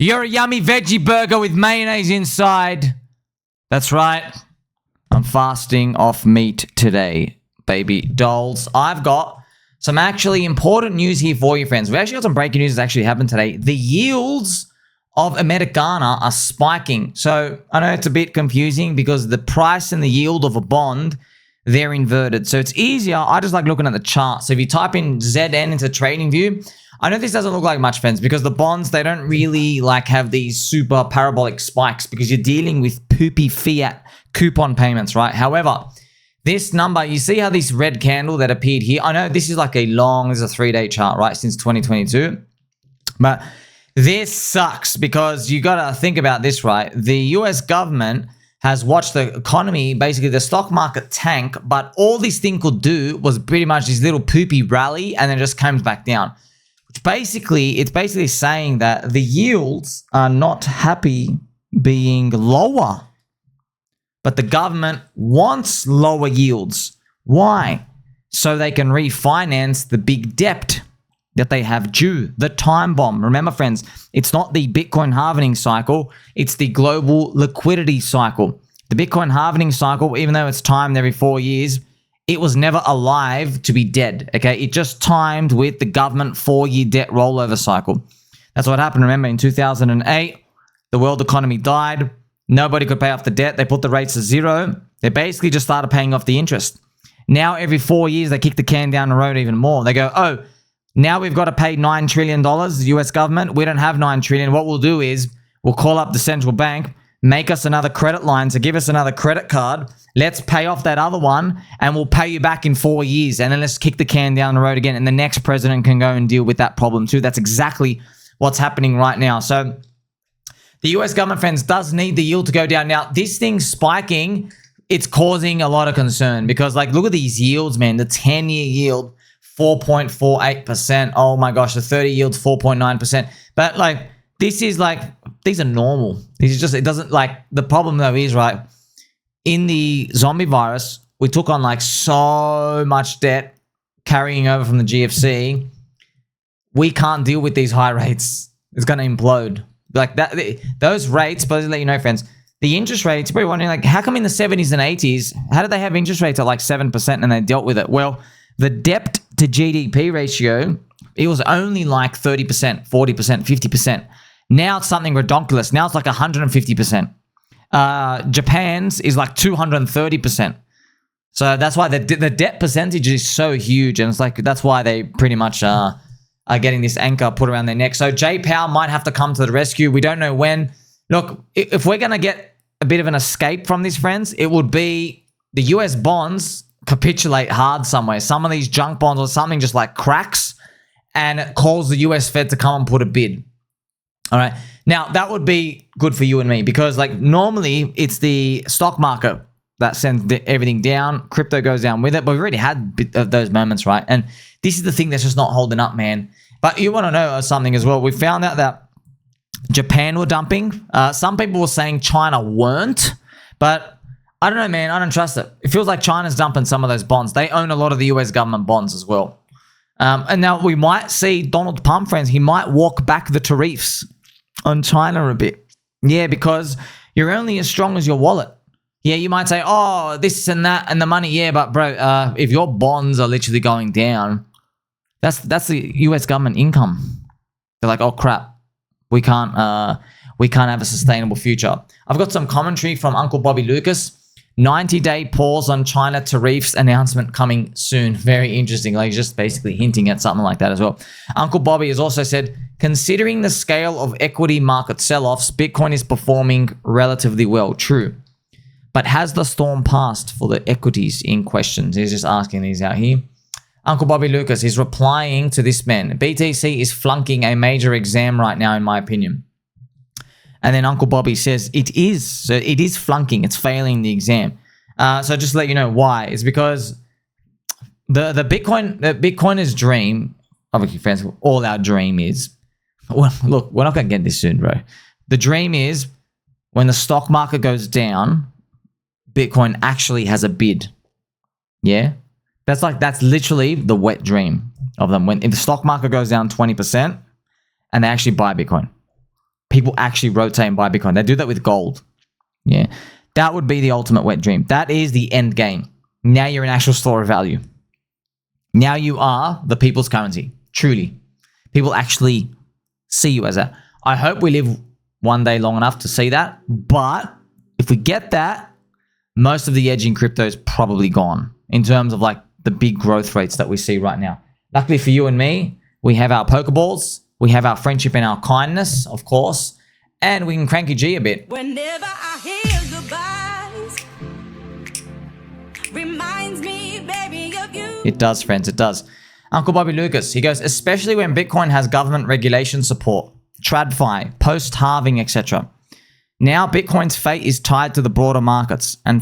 You're a yummy veggie burger with mayonnaise inside. That's right. I'm fasting off meat today, baby dolls. I've got some actually important news here for you, friends. We actually got some breaking news that actually happened today. The yields of Americana are spiking. So I know it's a bit confusing because the price and the yield of a bond, they're inverted. So it's easier. I just like looking at the chart. So if you type in ZN into TradingView, I know this doesn't look like much, friends, because the bonds, they don't really like have these super parabolic spikes because you're dealing with poopy fiat coupon payments, right? However, this number, you see how this red candle that appeared here? I know this is like this is a 3-day chart, right? Since 2022. But this sucks because you got to think about this, right? The US government has watched the economy, basically the stock market tank, but all this thing could do was pretty much this little poopy rally and then it just comes back down. Which basically, it's basically saying that the yields are not happy being lower. But the government wants lower yields. Why? So they can refinance the big debt that they have due, the time bomb. Remember, friends, it's not the Bitcoin halving cycle, it's the global liquidity cycle. The Bitcoin halving cycle, even though it's timed every 4 years, it was never alive to be dead, okay? It just timed with the government 4-year debt rollover cycle. That's what happened. Remember, in 2008, the world economy died. Nobody could pay off the debt. They put the rates to zero. They basically just started paying off the interest. Now, every 4 years, they kick the can down the road even more. They go, oh, now we've got to pay $9 trillion, the US government. We don't have $9 trillion. What we'll do is we'll call up the central bank, make us another credit line, so give us another credit card. Let's pay off that other one and we'll pay you back in 4 years. And then let's kick the can down the road again. And the next president can go and deal with that problem too. That's exactly what's happening right now. So the US government, friends, does need the yield to go down. Now, this thing's spiking. It's causing a lot of concern because, like, look at these yields, man. The 10-year yield, 4.48%. Oh my gosh, the 30 yield's 4.9%. But like, this is like, these are normal. These is just, it doesn't like, the problem though is, right, in the zombie virus, we took on like so much debt carrying over from the GFC. We can't deal with these high rates. It's going to implode. Like that, those rates, but to let you know, friends, the interest rates, you're probably wondering, like, how come in the 70s and 80s, how did they have interest rates at like 7% and they dealt with it? Well, the debt to GDP ratio, it was only like 30%, 40%, 50%. Now it's something ridiculous. Now it's like 150%. Japan's is like 230%. So that's why the debt percentage is so huge. And it's like, that's why they pretty much are getting this anchor put around their neck. So Jay Powell might have to come to the rescue. We don't know when. Look, if we're going to get a bit of an escape from this, friends, it would be the US bonds capitulate hard somewhere. Some of these junk bonds or something just like cracks and it calls the US Fed to come and put a bid. All right. Now, that would be good for you and me because, like, normally it's the stock market that sends everything down. Crypto goes down with it, but we've already had those moments, right? And this is the thing that's just not holding up, man. But you want to know something as well. We found out that Japan were dumping. Some people were saying China weren't, but I don't know, man. I don't trust it. It feels like China's dumping some of those bonds. They own a lot of the US government bonds as well. And now we might see Donald Trump, friends. He might walk back the tariffs on China a bit. Yeah, because you're only as strong as your wallet. Yeah, you might say, oh, this and that and the money. Yeah, but bro, if your bonds are literally going down, that's the US government income. They're like, oh crap, we can't have a sustainable future. I've got some commentary from Uncle Bobby Loukas. 90-day pause on China tariffs announcement coming soon. Very interesting. Like, just basically hinting at something like that as well. Uncle Bobby has also said, considering the scale of equity market sell-offs, Bitcoin is performing relatively well. True. But has the storm passed for the equities in question? He's just asking these out here. Uncle Bobby Loukas is replying to this man. BTC is flunking a major exam right now, in my opinion. And then Uncle Bobby says it is. So it is flunking. It's failing the exam. So just to let you know why. It's because the Bitcoiner's dream, obviously, friends, all our dream is, well, look, we're not going to get this soon, bro. The dream is when the stock market goes down, Bitcoin actually has a bid. Yeah? That's literally the wet dream of them. If the stock market goes down 20% and they actually buy Bitcoin. people actually rotate and buy Bitcoin. They do that with gold. Yeah. That would be the ultimate wet dream. That is the end game. Now you're an actual store of value. Now you are the people's currency. Truly. People actually see you as that. I hope we live one day long enough to see that. But if we get that, most of the edge in crypto is probably gone in terms of like the big growth rates that we see right now. Luckily for you and me, we have our Pokeballs, we have our friendship and our kindness, of course, and we can cranky G a bit. Whenever I hear goodbyes, reminds me, baby, of you. It does, friends, it does. Uncle Bobby Loukas, he goes, especially when Bitcoin has government regulation support, TradFi, post-halving, etc. Now Bitcoin's fate is tied to the broader markets, and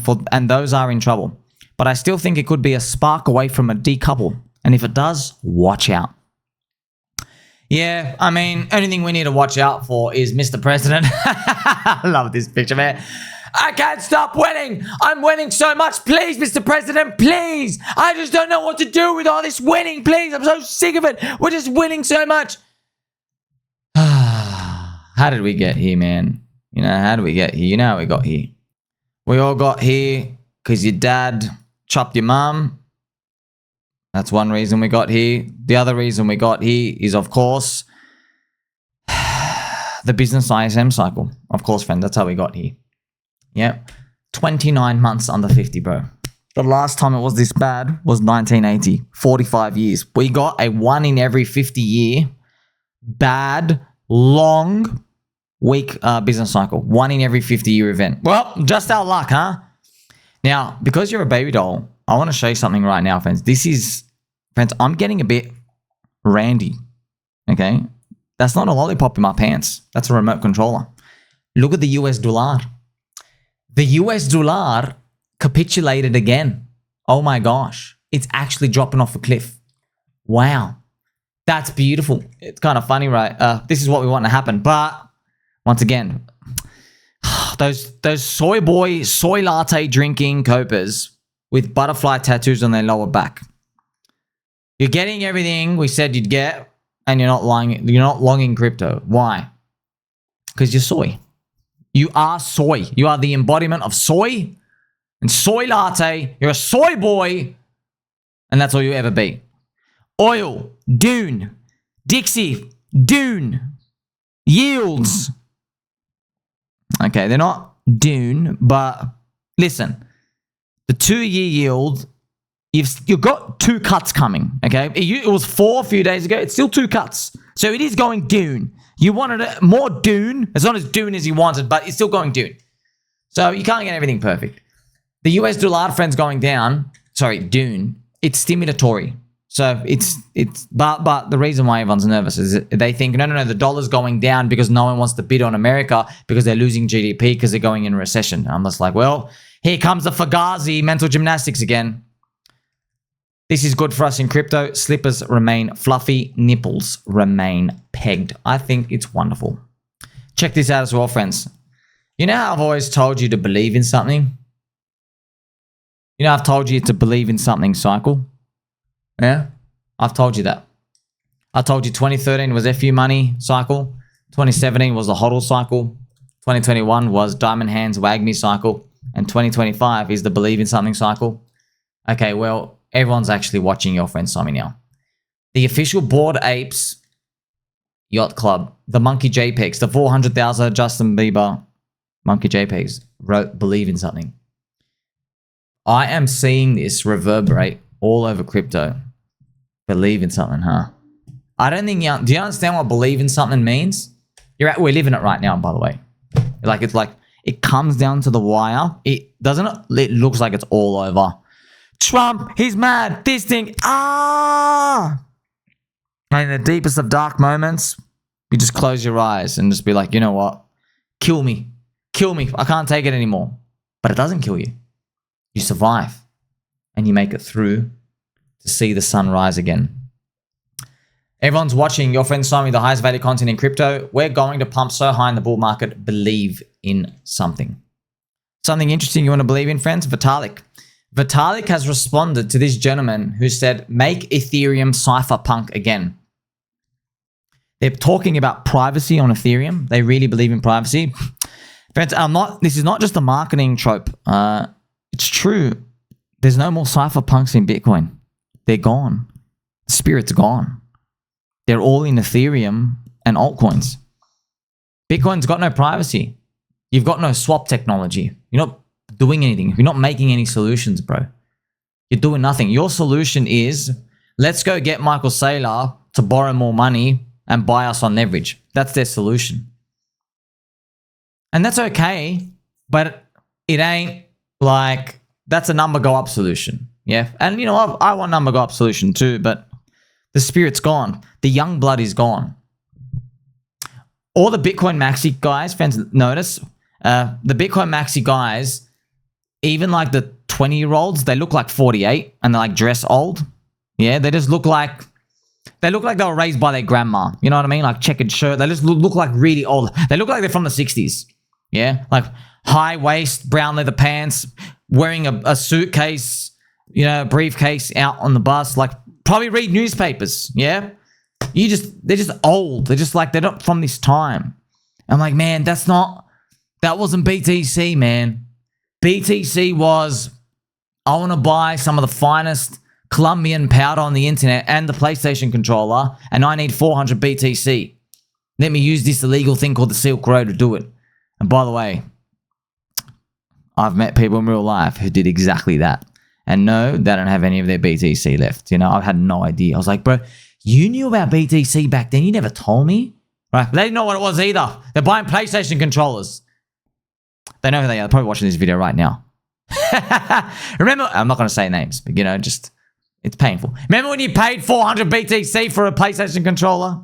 those are in trouble. But I still think it could be a spark away from a decouple. And if it does, watch out. Yeah, I mean, only thing we need to watch out for is Mr. President. I love this picture, man. I can't stop winning. I'm winning so much. Please, Mr. President, please. I just don't know what to do with all this winning. Please, I'm so sick of it. We're just winning so much. How did we get here, man? You know, how did we get here? You know how we got here. We all got here because your dad chopped your mum. That's one reason we got here. The other reason we got here is, of course, the business ISM cycle. Of course, friend, that's how we got here. Yep. 29 months under 50, bro. The last time it was this bad was 1980. 45 years. We got a 1 in every 50 year bad, long, weak business cycle. 1 in every 50 year event. Well, just our luck, huh? Now, because you're a baby doll, I want to show you something right now, friends. Friends, I'm getting a bit randy, okay? That's not a lollipop in my pants. That's a remote controller. Look at the US dollar. The US dollar capitulated again. Oh my gosh. It's actually dropping off a cliff. Wow. That's beautiful. It's kind of funny, right? This is what we want to happen. But once again, those soy latte drinking copers with butterfly tattoos on their lower back. You're getting everything we said you'd get, and you're not longing crypto. Why? Because you're soy. You are soy. You are the embodiment of soy and soy latte. You're a soy boy, and that's all you ever be. Oil, Doon, Dixie, Doon, yields. Okay, they're not Doon, but listen, the 2-year yield, you've got 2 cuts coming, okay? It was 4 a few days ago. It's still 2 cuts. So it is going Doon. You wanted it more Doon, as not as Doon as you wanted, but it's still going Doon. So you can't get everything perfect. The US dollar, friends, going down. Sorry, Doon. It's stimulatory. So but the reason why everyone's nervous is that they think, no, the dollar's going down because no one wants to bid on America because they're losing GDP because they're going in a recession. I'm just like, well, here comes the Fugazi mental gymnastics again. This is good for us in crypto. Slippers remain fluffy. Nipples remain pegged. I think it's wonderful. Check this out as well, friends. You know how I've always told you to believe in something? You know, I've told you to believe in something cycle. Yeah? I've told you that. I told you 2013 was FU money cycle. 2017 was the HODL cycle. 2021 was Diamond Hands Wag Me cycle. And 2025 is the believe in something cycle. Okay, well, everyone's actually watching your friend Tommy now. The official Bored Apes Yacht Club, the Monkey JPEGs, the 400,000 Justin Bieber Monkey JPEGs wrote believe in something. I am seeing this reverberate all over crypto. Believe in something, huh? I don't think do you understand what believe in something means? We're living it right now, by the way. It's like it comes down to the wire. It looks like it's all over. Trump, he's mad. This thing, And in the deepest of dark moments, you just close your eyes and just be like, you know what? Kill me. Kill me. I can't take it anymore. But it doesn't kill you. You survive. And you make it through to see the sun rise again. Everyone's watching. Your friend Simon, the highest value content in crypto. We're going to pump so high in the bull market. Believe in something. Something interesting you want to believe in, friends? Vitalik. Vitalik has responded to this gentleman who said, make Ethereum CypherPunk again. They're talking about privacy on Ethereum. They really believe in privacy. Friends, this is not just a marketing trope. It's true. There's no more CypherPunks in Bitcoin. They're gone. The spirit's gone. They're all in Ethereum and altcoins. Bitcoin's got no privacy. You've got no swap technology. You're not doing anything. You're not making any solutions, bro. You're doing nothing. Your solution is, let's go get Michael Saylor to borrow more money and buy us on leverage. That's their solution. And that's okay, but it ain't like, that's a number go up solution. Yeah. And you know, I want number go up solution too, but the spirit's gone. The young blood is gone. All the Bitcoin maxi guys, friends, notice, the Bitcoin maxi guys, even like the 20-year-olds, they look like 48 and they like dress old. Yeah. They just look like, they were raised by their grandma. You know what I mean? Like checkered shirt. They just look like really old. They look like they're from the 60s. Yeah. Like high waist, brown leather pants, wearing a suitcase, you know, briefcase out on the bus, like probably read newspapers. Yeah. They're just old. They're just like, they're not from this time. I'm like, man, that wasn't BTC, man. BTC was, I want to buy some of the finest Colombian powder on the internet and the PlayStation controller, and I need 400 BTC. Let me use this illegal thing called the Silk Road to do it. And by the way, I've met people in real life who did exactly that. And no, they don't have any of their BTC left. You know, I've had no idea. I was like, bro, you knew about BTC back then. You never told me. Right? But they didn't know what it was either. They're buying PlayStation controllers. They know who they are. They're probably watching this video right now. Remember, I'm not going to say names, but you know, just, it's painful. Remember when you paid 400 BTC for a PlayStation controller?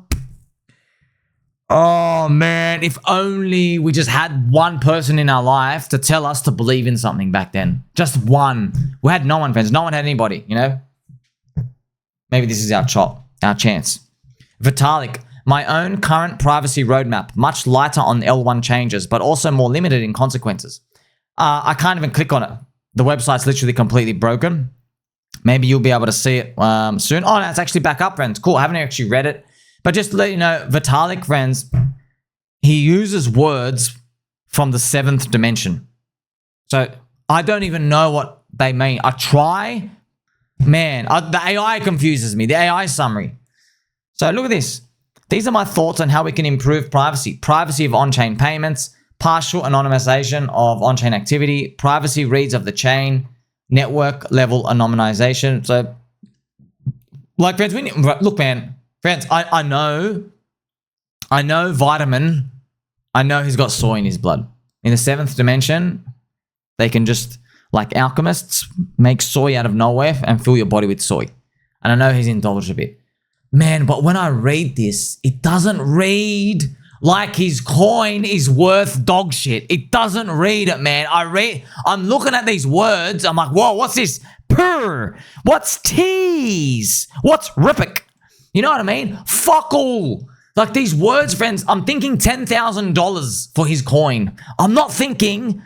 Oh man, if only we just had one person in our life to tell us to believe in something back then. Just one. We had no one, friends. No one had anybody, you know? Maybe this is our chance. Vitalik, my own current privacy roadmap, much lighter on L1 changes, but also more limited in consequences. I can't even click on it. The website's literally completely broken. Maybe you'll be able to see it soon. Oh, no, it's actually back up, friends. Cool. I haven't actually read it. But just to let you know, Vitalik, friends, he uses words from the 7th dimension. So I don't even know what they mean. I try. Man, the AI confuses me. The AI summary. So look at this. These are my thoughts on how we can improve privacy. Privacy of on-chain payments, partial anonymization of on-chain activity, privacy reads of the chain, network level anonymization. So, like, friends, look, man. Friends, I know Vitamin, I know he's got soy in his blood. In the 7th dimension, they can just, like alchemists, make soy out of nowhere and fill your body with soy. And I know he's indulged a bit. Man, but when I read this, it doesn't read like his coin is worth dog shit. It doesn't read it, man. I'm looking at these words. I'm like, whoa, what's this? Purr. What's tease? What's rippic? You know what I mean? Fuck all. Like these words, friends, I'm thinking $10,000 for his coin. I'm not thinking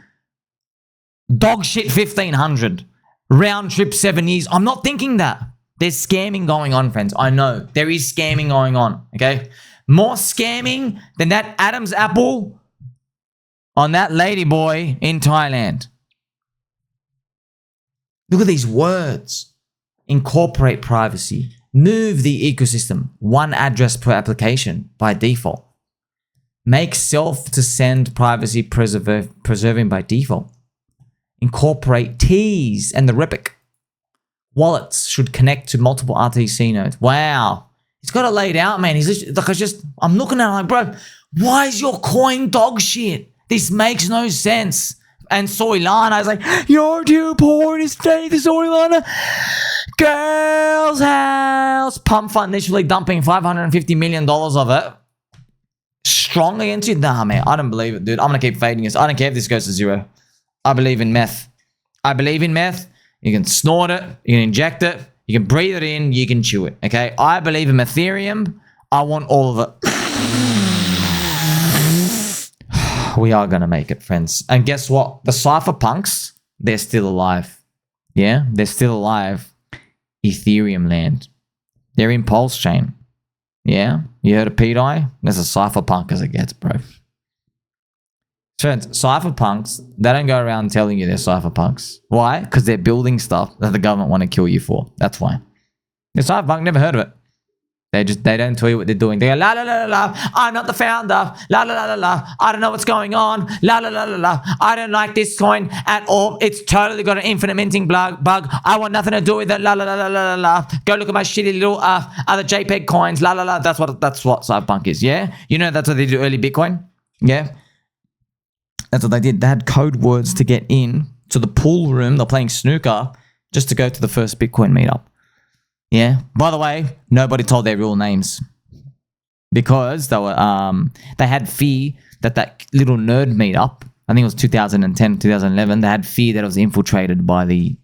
dog shit 1,500. Round trip 7 years. I'm not thinking that. There's scamming going on, friends. I know. There is scamming going on, okay? More scamming than that Adam's apple on that ladyboy in Thailand. Look at these words. Incorporate privacy. Move the ecosystem. One address per application by default. Make self-to-send privacy preserving by default. Incorporate tease and the Repic. Wallets should connect to multiple RTC nodes. Wow. He's got it laid out, man. He's like, I'm looking at it like, bro, why is your coin dog shit? This makes no sense. And Soilana is like, you're too poor to stay the Soilana girl's house. Pump fund literally dumping $550 million of it. Strongly into it. Nah, man, I don't believe it, dude. I'm going to keep fading this. I don't care if this goes to 0. I believe in meth. I believe in meth. You can snort it. You can inject it. You can breathe it in. You can chew it. Okay? I believe in Methereum. I want all of it. We are going to make it, friends. And guess what? The CypherPunks, they're still alive. Yeah? They're still alive. Ethereum land. They're in Pulse Chain. Yeah? You heard of PDI? That's a cypherpunk as it gets, bro. Friends, cypherpunks, they don't go around telling you they're cypherpunks. Why? Because they're building stuff that the government want to kill you for. That's why. They're cypherpunk, never heard of it. They don't tell you what they're doing. They go, la la la la la, I'm not the founder. La la la la la, I don't know what's going on. La la la la la, I don't like this coin at all. It's totally got an infinite minting bug. I want nothing to do with it. La la la la la la la. Go look at my shitty little other JPEG coins. La la la. That's what cypherpunk is. Yeah, you know that's what they do early Bitcoin. Yeah, that's what they did. They had code words to get in to the pool room. They're playing snooker just to go to the first Bitcoin meetup. Yeah. By the way, nobody told their real names because they had fear that little nerd meetup, I think it was 2010, 2011, they had fear that it was infiltrated by the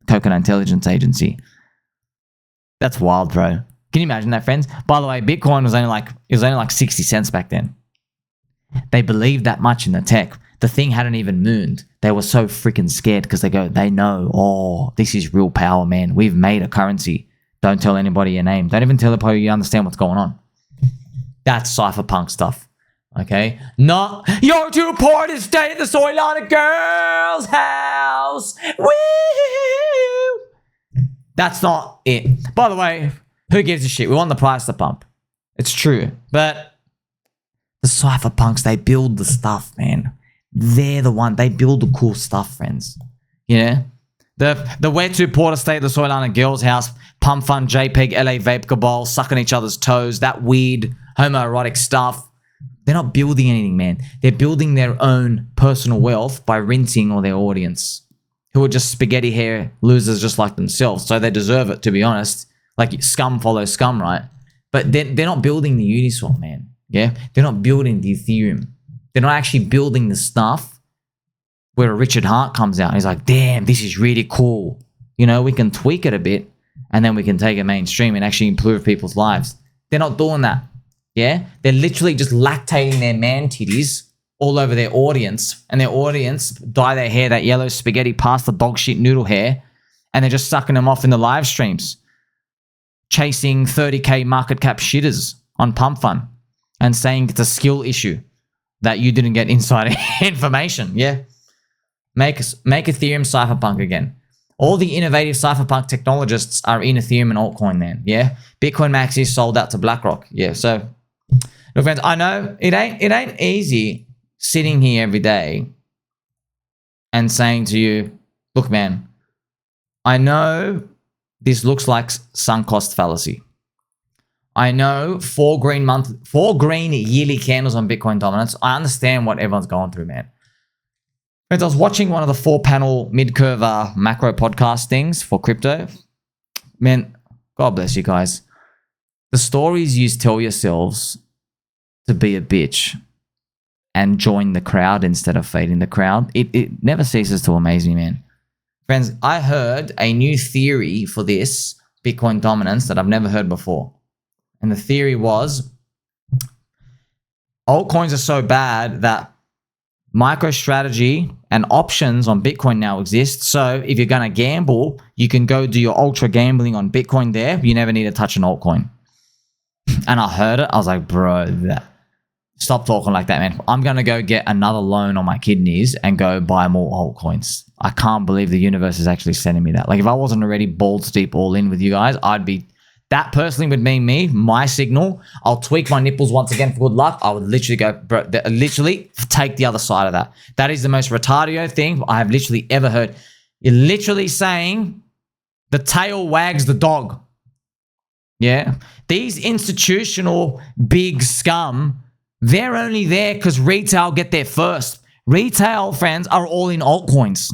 Coconut Intelligence Agency. That's wild, bro. Can you imagine that, friends? By the way, Bitcoin was only like 60 cents back then. They believed that much in the tech. The thing hadn't even mooned. They were so freaking scared because they know, oh, this is real power, man. We've made a currency. Don't tell anybody your name. Don't even tell anybody you understand what's going on. That's cypherpunk stuff. Okay? Not, you're too poor to stay at the soil on a girl's house. Woo! That's not it. By the way, who gives a shit? We want the price to pump. It's true. But the cypherpunks, they build the stuff, man. They're the one. They build the cool stuff, friends. Yeah? The we're too poor to stay at the soil on a girl's house, pump fun, JPEG, LA vape cabal, sucking each other's toes, that weird homoerotic stuff. They're not building anything, man. They're building their own personal wealth by rinsing all their audience, who are just spaghetti hair losers just like themselves. So they deserve it, to be honest. Like scum follows scum, right? But they're not building the Uniswap, man. Yeah? They're not building the Ethereum. They're not actually building the stuff where a Richard Hart comes out and he's like, damn, this is really cool. You know, we can tweak it a bit and then we can take it mainstream and actually improve people's lives. They're not doing that. Yeah? They're literally just lactating their man titties all over their audience, and their audience dye their hair that yellow spaghetti pasta dog shit noodle hair, and they're just sucking them off in the live streams, chasing 30K market cap shitters on Pump Fun and saying it's a skill issue that you didn't get inside information. Yeah? Make Ethereum cypherpunk again. All the innovative cypherpunk technologists are in Ethereum and altcoin then. Yeah. Bitcoin Max is sold out to BlackRock. Yeah. So, look, friends, I know it ain't easy sitting here every day and saying to you, look, man, I know this looks like sunk cost fallacy. I know 4 green yearly candles on Bitcoin dominance. I understand what everyone's going through, man. Friends, I was watching one of the 4-panel mid-curve macro podcast things for crypto. Man, God bless you guys. The stories you tell yourselves to be a bitch and join the crowd instead of fading the crowd, it never ceases to amaze me, man. Friends, I heard a new theory for this Bitcoin dominance that I've never heard before. And the theory was altcoins are so bad that MicroStrategy and options on Bitcoin now exist. So if you're going to gamble, you can go do your ultra gambling on Bitcoin there. You never need to touch an altcoin. And I heard it. I was like, bro, stop talking like that, man. I'm going to go get another loan on my kidneys and go buy more altcoins. I can't believe the universe is actually sending me that. Like if I wasn't already balls deep all in with you guys, I'd be... That personally would mean me, my signal. I'll tweak my nipples once again for good luck. I would literally go, bro, literally take the other side of that. That is the most retardio thing I have literally ever heard. You're literally saying the tail wags the dog. Yeah. These institutional big scum, they're only there because retail get there first. Retail, friends, are all in altcoins.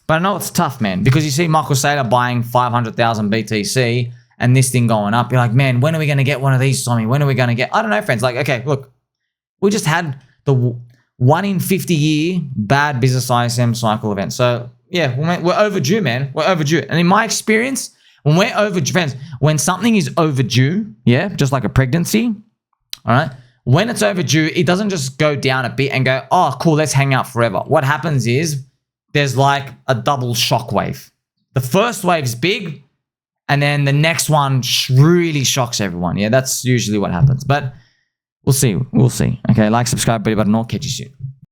But I know it's tough, man, because you see Michael Saylor buying 500,000 BTC and this thing going up. You're like, man, when are we going to get one of these, Tommy? When are we going to get... I don't know, friends. Like, okay, look, we just had the 1 in 50 year bad business ISM cycle event. So, yeah, we're overdue, man. We're overdue. And in my experience, when we're overdue, friends, when something is overdue, yeah, just like a pregnancy, all right, when it's overdue, it doesn't just go down a bit and go, oh, cool, let's hang out forever. What happens is there's like a double shock wave. The first wave's big and then the next one really shocks everyone. Yeah, that's usually what happens. But we'll see. We'll see. Okay, like, subscribe, buddy button. I'll catch you soon.